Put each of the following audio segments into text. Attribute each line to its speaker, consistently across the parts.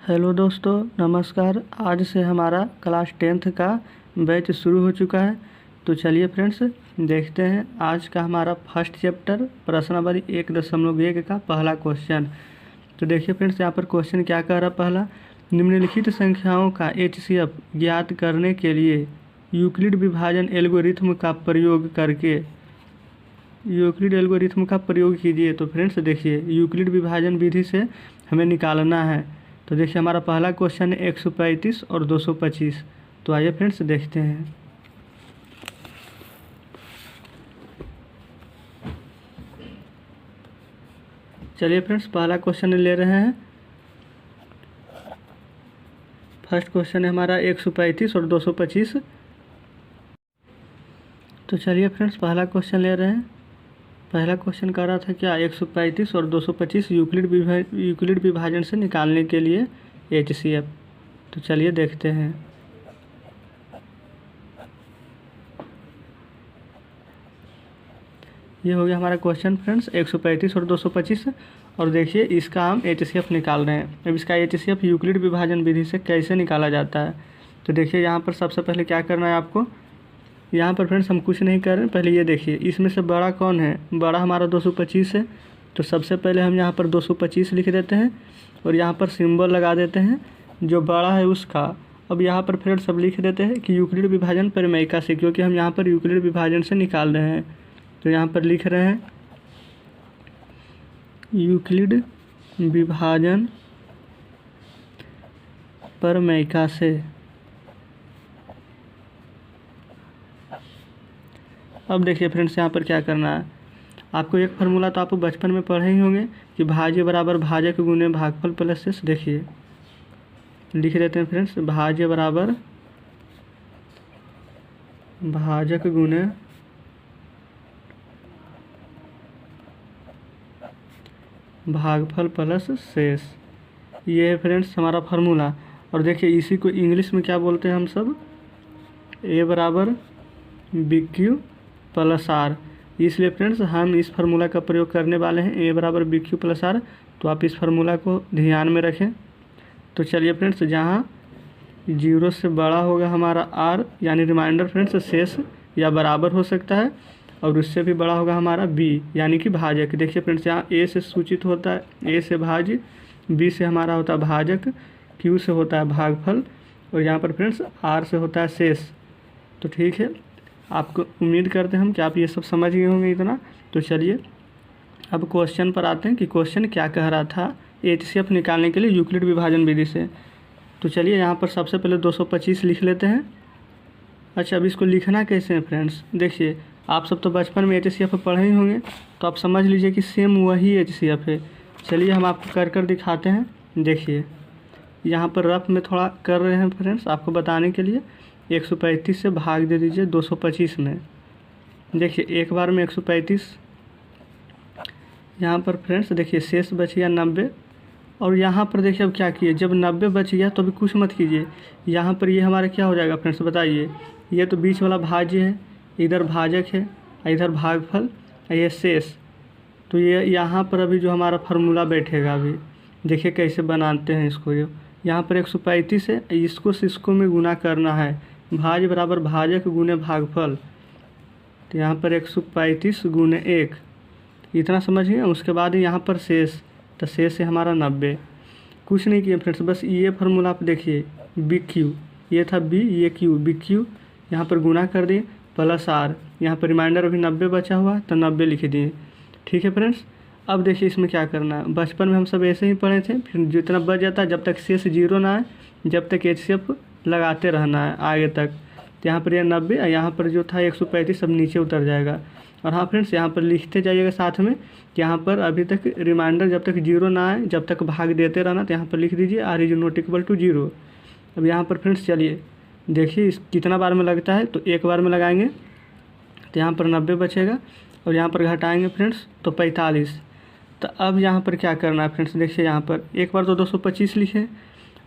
Speaker 1: Hello दोस्तों, नमस्कार। आज से हमारा क्लास 10th का बैच शुरू हो चुका है। तो चलिए फ्रेंड्स, देखते हैं आज का हमारा फर्स्ट चैप्टर प्रश्नावली 1.1 का पहला क्वेश्चन। तो देखिए फ्रेंड्स, यहाँ पर क्वेश्चन क्या कह रहा है। पहला, निम्नलिखित संख्याओं का HCF ज्ञात करने के लिए यूक्लिड विभाजन एल्गोरिथम का प्रयोग कीजिए। तो फ्रेंड्स देखिए, यूक्लिड विभाजन विधि से हमें निकालना है। तो देखिए हमारा पहला क्वेश्चन है 135 और 225। तो आइए फ्रेंड्स देखते हैं। चलिए फ्रेंड्स, पहला क्वेश्चन ले रहे हैं। फर्स्ट क्वेश्चन है हमारा 135 और 225। तो चलिए फ्रेंड्स, पहला क्वेश्चन ले रहे हैं। पहला क्वेश्चन कर रहा था क्या, 135 और 225 यूक्लिड विभाजन से निकालने के लिए HCF। तो चलिए देखते हैं। ये हो गया हमारा क्वेश्चन फ्रेंड्स, 135 और 225। और देखिए इसका हम HCF निकाल रहे हैं। अब इसका HCF यूक्लिड विभाजन विधि से कैसे निकाला जाता है। तो देखिए यहाँ पर सबसे पहले क्या करना है आपको। यहाँ पर फ्रेंड्स हम कुछ नहीं कर रहे हैं। पहले ये देखिए, इसमें से बड़ा कौन है। बड़ा हमारा 225 है। तो सबसे पहले हम यहाँ पर 225 लिख देते हैं और यहाँ पर सिंबल लगा देते हैं जो बड़ा है उसका। अब यहाँ पर फ्रेंड्स सब लिख देते हैं कि यूक्लिड विभाजन परिमेयिका से, क्योंकि हम यहाँ पर यूक्लिड विभाजन से निकाल रहे हैं। तो यहाँ पर लिख रहे हैं यूक्लिड विभाजन परिमेयिका से। अब देखिए फ्रेंड्स, यहाँ पर क्या करना है आपको। एक फार्मूला तो आप बचपन में पढ़े ही होंगे कि भाज्य बराबर भाजक गुने भागफल प्लस शेष। देखिए लिख देते हैं फ्रेंड्स, भाज्य बराबर भाजक गुने भागफल प्लस शेष। ये है फ्रेंड्स हमारा फार्मूला। और देखिए इसी को इंग्लिश में क्या बोलते हैं हम सब, A बराबर BQ प्लस R। इसलिए फ्रेंड्स हम इस फार्मूला का प्रयोग करने वाले हैं, A बराबर BQ प्लस R। तो आप इस फार्मूला को ध्यान में रखें। तो चलिए फ्रेंड्स, जहाँ 0 से बड़ा होगा हमारा R, यानी रिमाइंडर फ्रेंड्स शेष या बराबर हो सकता है, और उससे भी बड़ा होगा हमारा B यानी कि भाजक। देखिए फ्रेंड्स, यहाँ A से सूचित होता है, A से भाज्य, B से हमारा होता है भाजक, Q से होता है भागफल, और यहाँ पर फ्रेंड्स R से होता है शेष। तो ठीक है, आपको उम्मीद करते हैं हम कि आप ये सब समझ गए होंगे इतना। तो चलिए अब क्वेश्चन पर आते हैं कि क्वेश्चन क्या कह रहा था HCF निकालने के लिए यूक्लिड विभाजन विधि से। तो चलिए यहाँ पर सबसे पहले 225 लिख लेते हैं। अच्छा, अब इसको लिखना कैसे है फ्रेंड्स। देखिए आप सब तो बचपन में HCF पढ़े ही होंगे, तो आप समझ लीजिए कि सेम वही HCF है। चलिए हम आपको कर दिखाते हैं। देखिए यहाँ पर रफ में थोड़ा कर रहे हैं फ्रेंड्स आपको बताने के लिए। 135 से भाग दे दीजिए 225 में। देखिए एक बार में 135, यहाँ पर फ्रेंड्स देखिए शेष बच गया 90। और यहाँ पर देखिए अब क्या किए, जब 90 बच गया तो अभी कुछ मत कीजिए। यहाँ पर ये हमारा क्या हो जाएगा फ्रेंड्स बताइए। ये तो बीच वाला भाज्य है, इधर भाजक है, इधर भागफल, ये शेष। तो ये यहाँ पर अभी जो हमारा फार्मूला बैठेगा, अभी देखिए कैसे बनाते हैं इसको। जो यहाँ पर 135 है, इसको से इसको में गुना करना है, भाज्य बराबर भाजक गुने भागफल। तो यहाँ पर 135 गुने 1, इतना समझ गए। उसके बाद यहाँ पर शेष, तो शेष है हमारा 90। कुछ नहीं किए फ्रेंड्स, बस ये फार्मूला आप देखिए, BQ, ये था B, ये Q, BQ यहाँ पर गुना कर दिए प्लस R। यहाँ पर रिमाइंडर अभी 90 बचा हुआ तो 90 लिख दिए। ठीक है फ्रेंड्स, अब देखिए इसमें क्या करना है। बचपन में हम सब ऐसे ही पढ़े थे, फिर जितना बच जाता है जब तक शेष 0 ना आए, जब तक HCF लगाते रहना है आगे तक। तो यहाँ पर यह 90 और यहाँ पर जो था 135 सब नीचे उतर जाएगा। और हाँ फ्रेंड्स, यहाँ पर लिखते जाइएगा साथ में कि यहाँ पर अभी तक रिमाइंडर जब तक 0 ना आए, जब तक भाग देते रहना। तो यहाँ पर लिख दीजिए R is not equal to 0। अब यहाँ पर फ्रेंड्स चलिए देखिए इस कितना बार में लगता है। तो एक बार में लगाएंगे तो यहाँ पर 90 बचेगा, और यहाँ पर घटाएंगे फ्रेंड्स तो 45। तो अब यहाँ पर क्या करना है फ्रेंड्स, देखिए यहाँ पर एक बार तो 225 लिखे।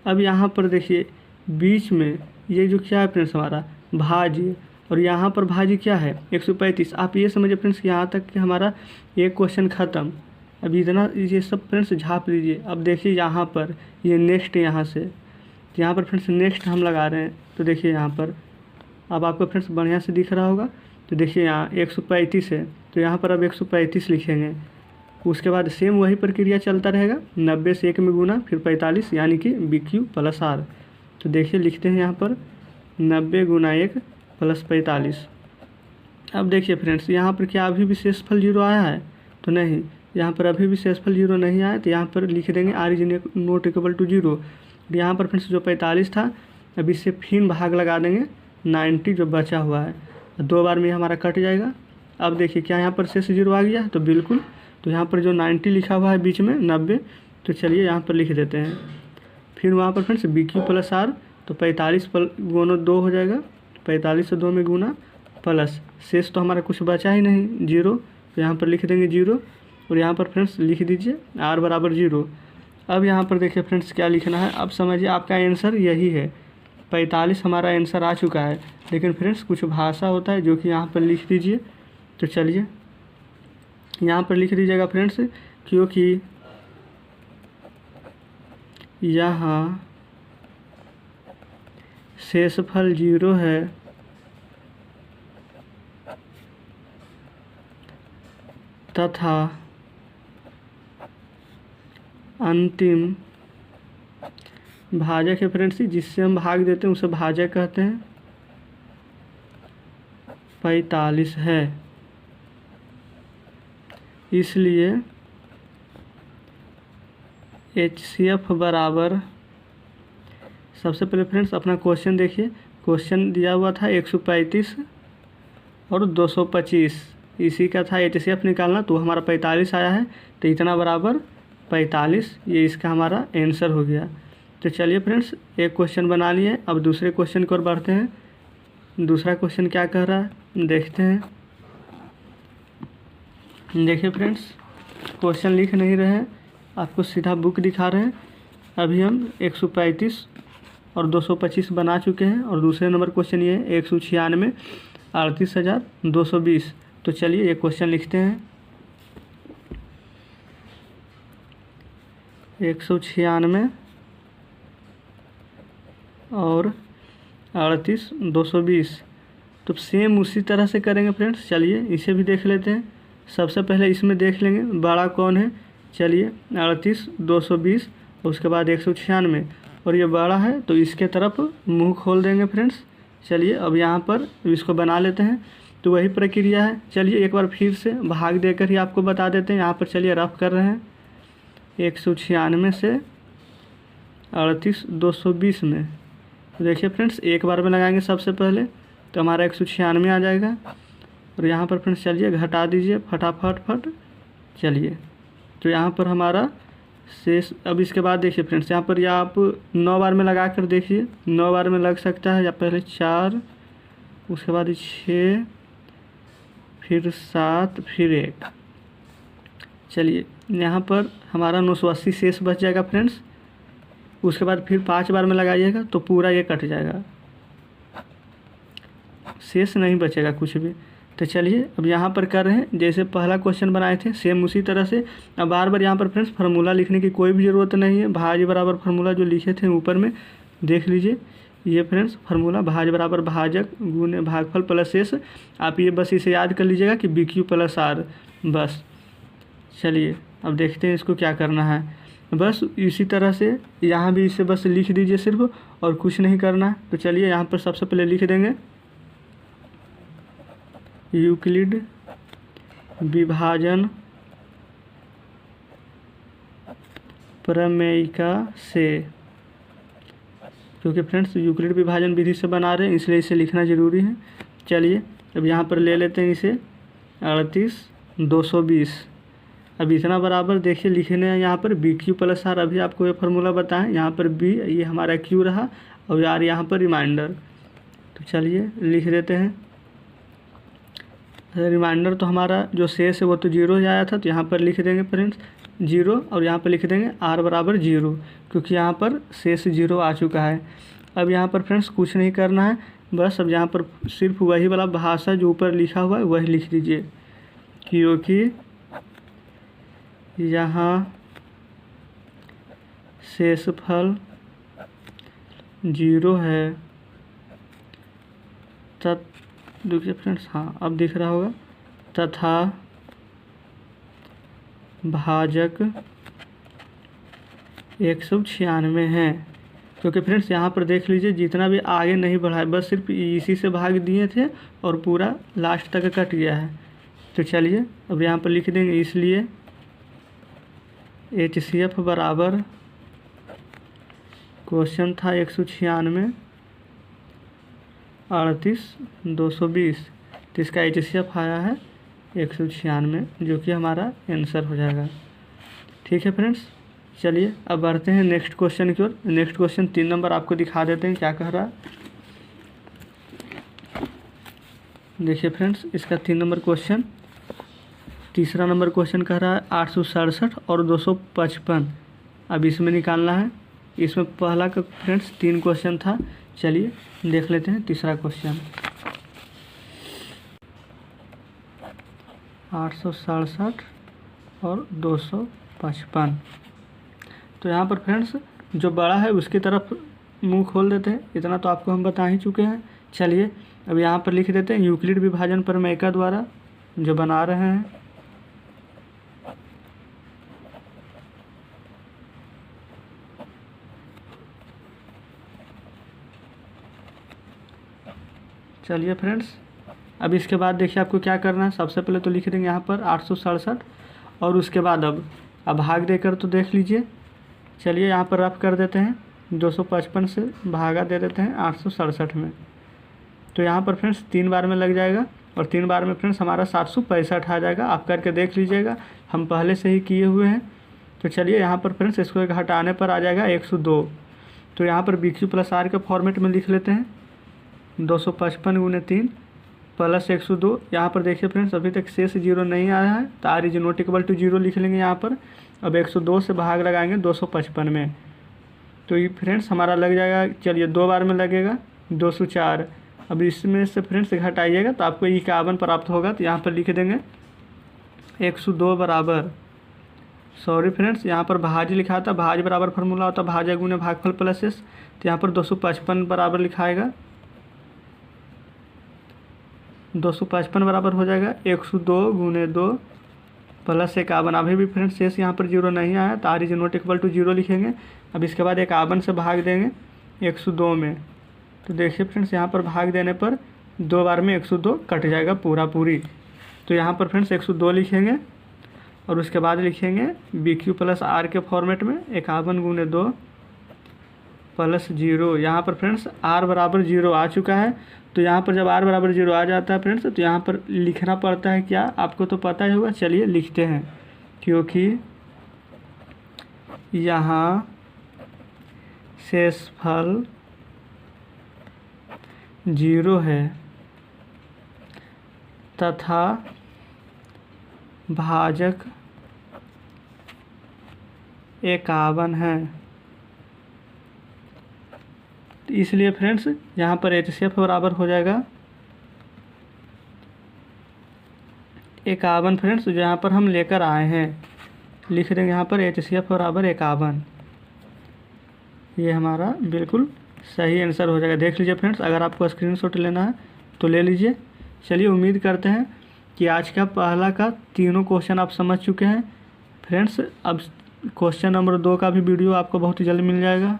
Speaker 1: अब यहाँ पर देखिए बीच में ये जो क्या है फ्रेंड्स हमारा भाज्य, और यहाँ पर भाज्य क्या है 135। आप ये समझिए फ्रेंड्स कि यहाँ तक कि हमारा एक क्वेश्चन ख़त्म। अभी इतना ये सब फ्रेंड्स झाँप लीजिए। अब देखिए यहाँ पर ये नेक्स्ट यहाँ से, तो यहाँ पर फ्रेंड्स नेक्स्ट हम लगा रहे हैं, तो देखिए यहाँ पर अब आपको फ्रेंड्स बढ़िया से दिख रहा होगा। तो देखिए यहाँ 135 है, तो यहाँ पर अब 135 लिखेंगे। उसके बाद सेम वही प्रक्रिया चलता रहेगा, 90 से 1 में गुना फिर 45 यानी कि BQ + R। तो देखिए लिखते हैं यहाँ पर 90 × 1 + 45। अब देखिए फ्रेंड्स यहाँ पर क्या अभी भी शेषफल 0 आया है? तो नहीं, यहाँ पर अभी भी शेषफल 0 नहीं आया, तो यहाँ पर लिख देंगे R = नॉट इक्वल टू 0। यहाँ पर फ्रेंड्स जो 45 था अब इससे फिर भाग लगा देंगे 90 जो बचा हुआ है, 2 बार में हमारा कट जाएगा। अब देखिए क्या यहाँ पर शेष 0 आ गया? तो बिल्कुल, तो यहाँ पर जो 90 लिखा हुआ है बीच में 90, तो चलिए यहाँ पर लिख देते हैं। फिर वहाँ पर फ्रेंड्स BQ + R, तो 45 × 2 हो जाएगा, 45 से 2 में गुना प्लस शेष तो हमारा कुछ बचा ही नहीं 0, तो यहाँ पर लिख देंगे 0 और यहाँ पर फ्रेंड्स लिख दीजिए R = 0। अब यहाँ पर देखिए फ्रेंड्स क्या लिखना है, अब समझिए आपका आंसर यही है, 45 हमारा आंसर आ चुका है। लेकिन फ्रेंड्स कुछ भाषा होता है जो कि यहाँ पर लिख दीजिए। तो चलिए यहाँ पर लिख दीजिएगा फ्रेंड्स, क्योंकि यहाँ शेषफल 0 है तथा अंतिम भाजक है फ्रेंड्स, जिससे हम भाग देते हैं उसे भाजक कहते हैं, 45 है। इसलिए HCF बराबर, सबसे पहले फ्रेंड्स अपना क्वेश्चन देखिए, क्वेश्चन दिया हुआ था 135 और 225, इसी का था HCF निकालना, तो हमारा 45 आया है, तो इतना बराबर 45, ये इसका हमारा आंसर हो गया। तो चलिए फ्रेंड्स एक क्वेश्चन बना लिए, अब दूसरे क्वेश्चन की ओर बढ़ते हैं। दूसरा क्वेश्चन क्या कह रहा है देखते हैं। देखिए फ्रेंड्स क्वेश्चन लिख नहीं रहे हैं, आपको सीधा बुक दिखा रहे हैं। अभी हम 135 और 225 बना चुके हैं और दूसरे नंबर क्वेश्चन ये है 196 38,220। तो चलिए ये क्वेश्चन लिखते हैं। 196 और 38,220, तो सेम उसी तरह से करेंगे फ्रेंड्स। चलिए इसे भी देख लेते हैं। सबसे पहले इसमें देख लेंगे बड़ा कौन है। चलिए 38,220 उसके बाद 196 और ये बड़ा है, तो इसके तरफ मुंह खोल देंगे फ्रेंड्स। चलिए अब यहाँ पर इसको बना लेते हैं, तो वही प्रक्रिया है। चलिए एक बार फिर से भाग देकर ही आपको बता देते हैं। यहाँ पर चलिए रफ कर रहे हैं, 196 से 38,220 में, तो देखिए फ्रेंड्स एक बार में लगाएंगे सबसे पहले, तो हमारा 196 आ जाएगा। और यहाँ पर फ्रेंड्स चलिए घटा दीजिए फटाफट। चलिए तो यहाँ पर हमारा शेष, अब इसके बाद देखिए फ्रेंड्स यहाँ पर या आप 9 बार में लगा कर देखिए, 9 बार में लग सकता है, या पहले 4 उसके बाद 6 फिर 7 फिर 1। चलिए यहाँ पर हमारा 980 शेष बच जाएगा फ्रेंड्स। उसके बाद फिर 5 बार में लगाइएगा तो पूरा ये कट जाएगा, शेष नहीं बचेगा कुछ भी। तो चलिए अब यहाँ पर कर रहे हैं जैसे पहला क्वेश्चन बनाए थे सेम उसी तरह से। अब बार बार यहाँ पर फ्रेंड्स फार्मूला लिखने की कोई भी ज़रूरत नहीं है। भाज्य बराबर फार्मूला जो लिखे थे ऊपर में देख लीजिए, ये फ्रेंड्स फार्मूला भाज्य बराबर भाजक गुने भागफल प्लस शेष। आप ये बस इसे याद कर लीजिएगा कि BQ + R बस। चलिए अब देखते हैं इसको क्या करना है। बस इसी तरह से यहाँ भी इसे बस लिख दीजिए सिर्फ, और कुछ नहीं करना। तो चलिए यहाँ पर सबसे पहले लिख देंगे यूक्लिड विभाजन प्रमेयिका से, क्योंकि फ्रेंड्स यूक्लिड विभाजन विधि से बना रहे हैं इसलिए इसे लिखना ज़रूरी है। चलिए अब यहाँ पर ले लेते हैं इसे 38,220। अब इतना बराबर देखिए लिखने हैं यहाँ पर BQ + R। अभी आपको ये फार्मूला बताएं, यहाँ पर B ये हमारा Q रहा और R यहाँ पर रिमाइंडर। तो चलिए लिख देते हैं रिमाइंडर, तो हमारा जो शेष है वो तो 0 ही आया था, तो यहाँ पर लिख देंगे फ्रेंड्स 0 और यहाँ पर लिख देंगे R = 0, क्योंकि यहाँ पर शेष 0 आ चुका है। अब यहाँ पर फ्रेंड्स कुछ नहीं करना है, बस अब यहाँ पर सिर्फ वही वाला भाषा जो ऊपर लिखा हुआ है वही लिख दीजिए, क्योंकि यहाँ शेषफल 0 है देखिए फ्रेंड्स, हाँ अब दिख रहा होगा, तथा भाजक 196 है। क्योंकि फ्रेंड्स यहाँ पर देख लीजिए जितना भी आगे नहीं बढ़ा है, बस सिर्फ इसी से भाग दिए थे और पूरा लास्ट तक कट गया है। तो चलिए अब यहाँ पर लिख देंगे, इसलिए HCF बराबर क्वेश्चन था 196 38 220, तो इसका HCF आया है 196, जो कि हमारा आंसर हो जाएगा। ठीक है फ्रेंड्स, चलिए अब बढ़ते हैं नेक्स्ट क्वेश्चन की ओर। नेक्स्ट क्वेश्चन 3 नंबर आपको दिखा देते हैं क्या कह रहा है। देखिए फ्रेंड्स, इसका 3 नंबर क्वेश्चन, तीसरा नंबर क्वेश्चन कह रहा है 867 और 255। अब इसमें निकालना है। इसमें पहला का फ्रेंड्स 3 क्वेश्चन था, चलिए देख लेते हैं तीसरा क्वेश्चन। 867 और 255। तो यहाँ पर फ्रेंड्स जो बड़ा है उसकी तरफ मुंह खोल देते हैं, इतना तो आपको हम बता ही चुके हैं। चलिए अब यहाँ पर लिख देते हैं यूक्लिड विभाजन प्रमेय द्वारा जो बना रहे हैं। चलिए फ्रेंड्स, अब इसके बाद देखिए आपको क्या करना है। सबसे पहले तो लिख देंगे यहाँ पर 867 और उसके बाद अब भाग देकर तो देख लीजिए। चलिए यहाँ पर रफ कर देते हैं, 255 से भागा दे देते हैं 867 में। तो यहाँ पर फ्रेंड्स 3 बार में लग जाएगा और 3 बार में फ्रेंड्स हमारा 765 आ जाएगा। आप करके देख लीजिएगा, हम पहले से ही किए हुए हैं। तो चलिए यहाँ पर फ्रेंड्स इसको एक हटाने पर आ जाएगा 102। तो यहाँ पर BQ + R के फॉर्मेट में लिख लेते हैं, 255 × 3 + 102। यहाँ पर देखिए फ्रेंड्स अभी तक शेष 0 नहीं आया है, तो R = 0 लिख लेंगे यहाँ पर। अब 102 से भाग लगाएंगे 255 में, तो ये फ्रेंड्स हमारा लग जाएगा, चलिए 2 बार में लगेगा 204। अब इसमें से फ्रेंड्स घटाइएगा तो आपको 51 प्राप्त होगा। तो यहाँ पर लिख देंगे 102 बराबर, सॉरी फ्रेंड्स यहाँ पर भाज्य लिखा था, भाज्य बराबर फार्मूला होता है भाज्य गुने भागफल प्लस शेष। तो यहाँ पर 255 बराबर लिखाएगा, 255 बराबर हो जाएगा 102 × 2 + 51। अभी भी फ्रेंड्स शेष यहाँ पर 0 नहीं आया, तो R = 0 लिखेंगे। अब इसके बाद 51 से भाग देंगे 102 में। तो देखिए फ्रेंड्स यहाँ पर भाग देने पर 2 बार में 102 कट जाएगा पूरी। तो यहाँ पर फ्रेंड्स 102 लिखेंगे और उसके बाद लिखेंगे BQ + R के फॉर्मेट में 51 × 2 + 0। यहाँ पर फ्रेंड्स R बराबर 0 आ चुका है। तो यहाँ पर जब R बराबर 0 आ जाता है फ्रेंड्स, तो यहाँ पर लिखना पड़ता है क्या, आपको तो पता ही होगा। चलिए लिखते हैं, क्योंकि यहाँ शेषफल 0 है तथा भाजक 51 है, इसलिए फ्रेंड्स यहाँ पर HCF बराबर हो जाएगा 51 फ्रेंड्स, जो यहाँ पर हम लेकर आए हैं। लिख देंगे यहाँ पर HCF बराबर 51। ये हमारा बिल्कुल सही आंसर हो जाएगा। देख लीजिए फ्रेंड्स, अगर आपको स्क्रीनशॉट लेना है तो ले लीजिए। चलिए उम्मीद करते हैं कि आज का पहला का तीनों क्वेश्चन आप समझ चुके हैं फ्रेंड्स। अब क्वेश्चन नंबर 2 का भी वीडियो आपको बहुत ही जल्द मिल जाएगा।